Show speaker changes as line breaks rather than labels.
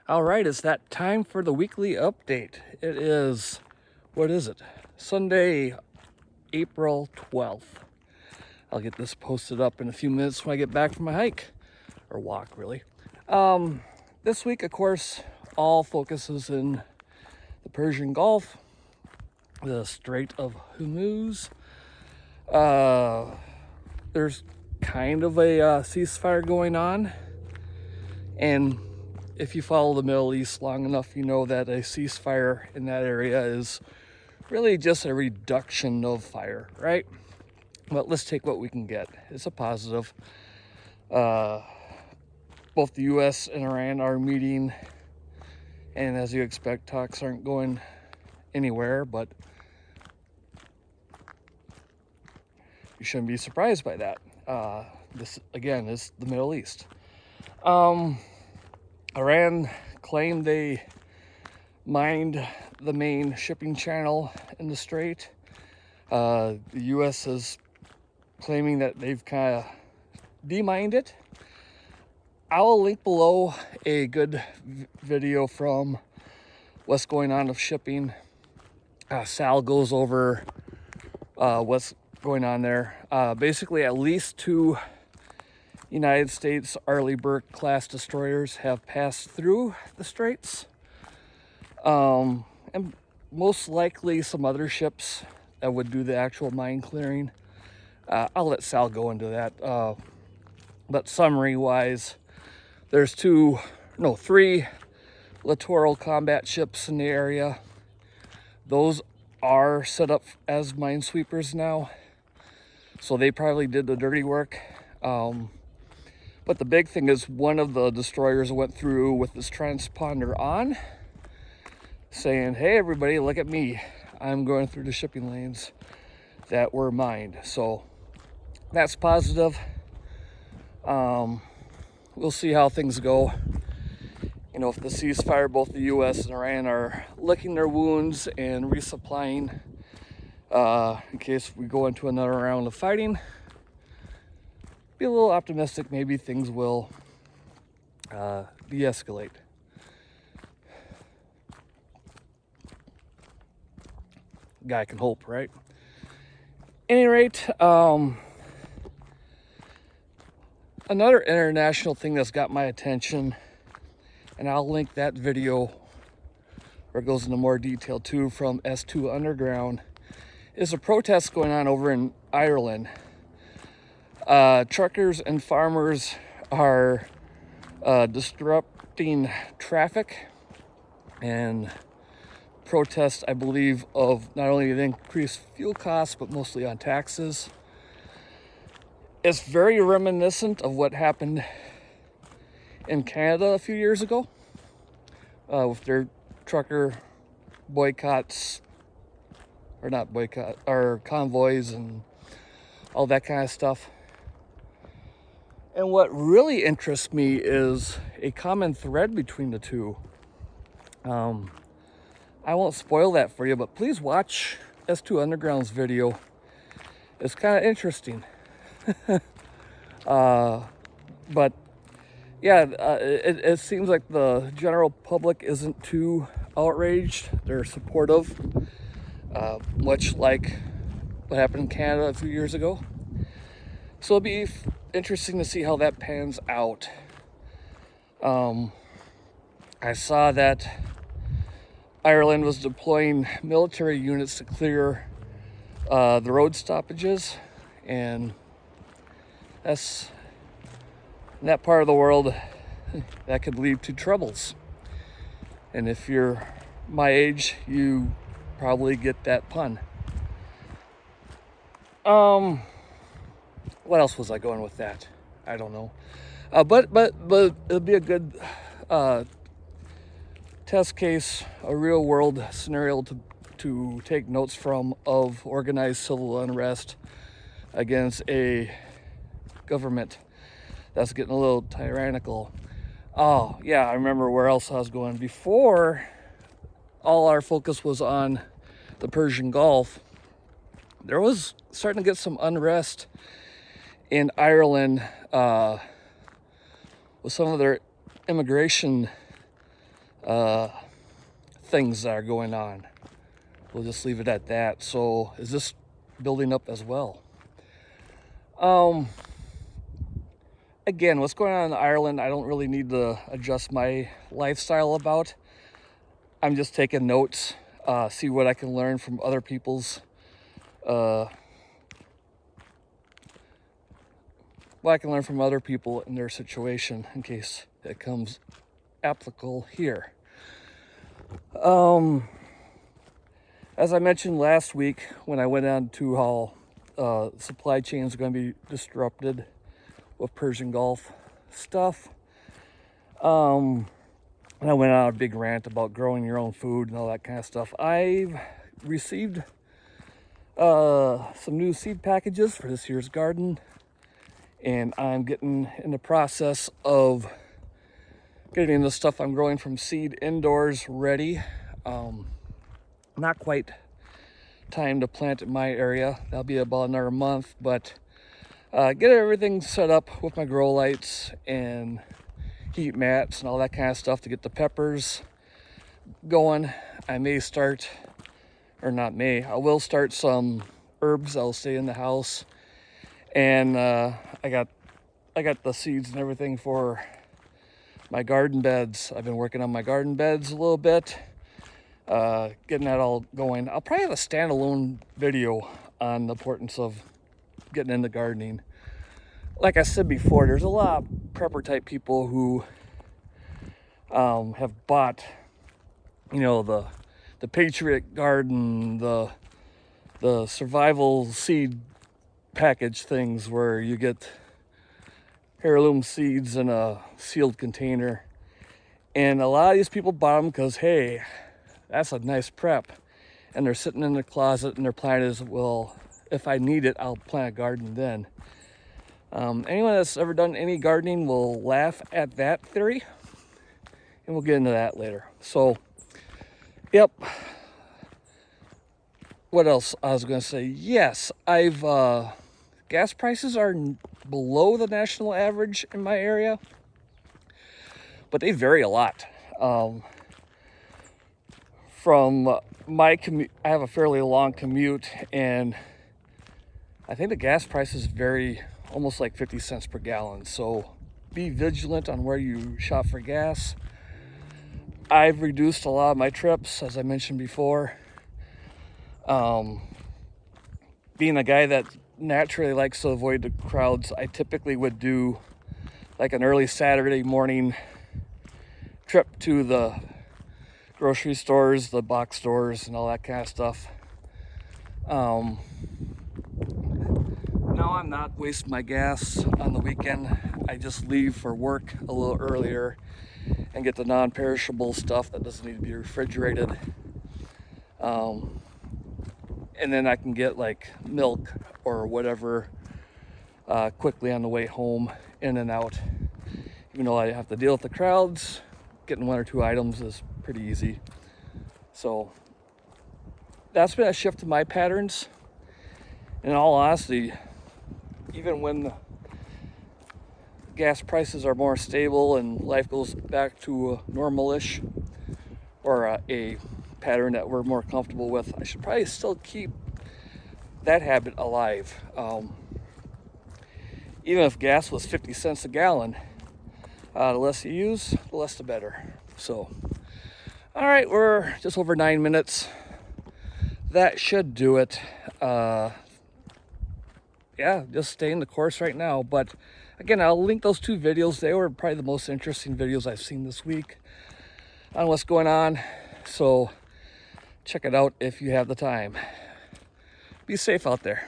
All right, it's that time for the weekly update. It is, what is it? Sunday, April 12th. I'll get this posted up in a few minutes when I get back from my hike, or walk, really. This week, of course, all focuses in the Persian Gulf, the Strait of Hormuz. There's kind of a ceasefire going on, and if you follow the Middle East long enough, you know that a ceasefire in that area is really just a reduction of fire, right? But let's take what we can get. It's a positive. Both the U.S. and Iran are meeting, and as you expect, talks aren't going anywhere, but you shouldn't be surprised by that. This, again, is the Middle East. Iran claimed they mined the main shipping channel in the strait. The U.S. is claiming that they've kind of demined it. I'll link below a good video from what's going on with shipping. Sal goes over what's going on there. Basically, at least 2 United States Arleigh Burke class destroyers have passed through the straits. And most likely some other ships that would do the actual mine clearing. I'll let Sal go into that. But summary wise, there's 3 littoral combat ships in the area. Those are set up as minesweepers now, so they probably did the dirty work. But the big thing is one of the destroyers went through with this transponder on, saying, "Hey everybody, look at me. I'm going through the shipping lanes that were mined." So that's positive. We'll see how things go. You know, if the ceasefire, both the U.S. and Iran are licking their wounds and resupplying in case we go into another round of fighting. Be a little optimistic, maybe things will de-escalate. Guy can hope, right? Any rate, another international thing that's got my attention, and I'll link that video where it goes into more detail too from S2 Underground, is a protest going on over in Ireland. Truckers and farmers are disrupting traffic and protest, I believe, of not only the increased fuel costs, but mostly on taxes. It's very reminiscent of what happened in Canada a few years ago with their trucker boycotts, or not boycott, or convoys and all that kind of stuff. And what really interests me is a common thread between the two. I won't spoil that for you, but please watch S2 Underground's video. It's kind of interesting. But yeah, it seems like the general public isn't too outraged. They're supportive, much like what happened in Canada a few years ago. So it'll be interesting to see how that pans out. I saw that Ireland was deploying military units to clear the road stoppages, and that's, in that part of the world, that could lead to troubles. And if you're my age, you probably get that pun. What else was I going with that? I don't know. But it'll be a good test case, a real world scenario to take notes from of organized civil unrest against a government that's getting a little tyrannical. Oh yeah, I remember where else I was going. Before, all our focus was on the Persian Gulf. There was starting to get some unrest in Ireland with some of their immigration things that are going on. We'll just leave it at that. So is this building up as well? Again, what's going on in Ireland, I don't really need to adjust my lifestyle about. I'm just taking notes, see what I can learn from other people's, what I can learn from other people in their situation in case it comes applicable here. As I mentioned last week when I went on to how supply chains are going to be disrupted with Persian Gulf stuff, and I went on a big rant about growing your own food and all that kind of stuff. I've received some new seed packages for this year's garden, and I'm getting in the process of getting the stuff I'm growing from seed indoors ready. Not quite time to plant in my area. That'll be about another month, but get everything set up with my grow lights and heat mats and all that kind of stuff to get the peppers going. I may start, or not may, I will start some herbs that'll stay in the house. And I got the seeds and everything for my garden beds. I've been working on my garden beds a little bit, getting that all going. I'll probably have a standalone video on the importance of getting into gardening. Like I said before, there's a lot of prepper type people who have bought, you know, the Patriot Garden, the survival seed package things where you get heirloom seeds in a sealed container. And a lot of these people bought them because, hey, that's a nice prep. And they're sitting in the closet and their plan is, well, if I need it, I'll plant a garden then. Anyone that's ever done any gardening will laugh at that theory. And we'll get into that later. So, yep. What else I was going to say? Yes, gas prices are below the national average in my area, but they vary a lot. From my commute, I have a fairly long commute, and I think the gas prices vary almost like 50 cents per gallon. So be vigilant on where you shop for gas. I've reduced a lot of my trips, as I mentioned before. Being a guy that naturally likes to avoid the crowds, I typically would do like an early Saturday morning trip to the grocery stores, the box stores, and all that kind of stuff. No, I'm not wasting my gas on the weekend. I just leave for work a little earlier and get the non-perishable stuff that doesn't need to be refrigerated. And then I can get like milk or whatever quickly on the way home, in and out. Even though I have to deal with the crowds, getting one or two items is pretty easy. So that's been a shift in my patterns. In all honesty, even when gas prices are more stable and life goes back to normal-ish, or a pattern that we're more comfortable with, I should probably still keep that habit alive. Even if gas was 50 cents a gallon, the less you use, the less the better. So, all right, we're just over 9 minutes. That should do it. Yeah, just staying the course right now. But again, I'll link those two videos. They were probably the most interesting videos I've seen this week on what's going on. So check it out if you have the time. Be safe out there.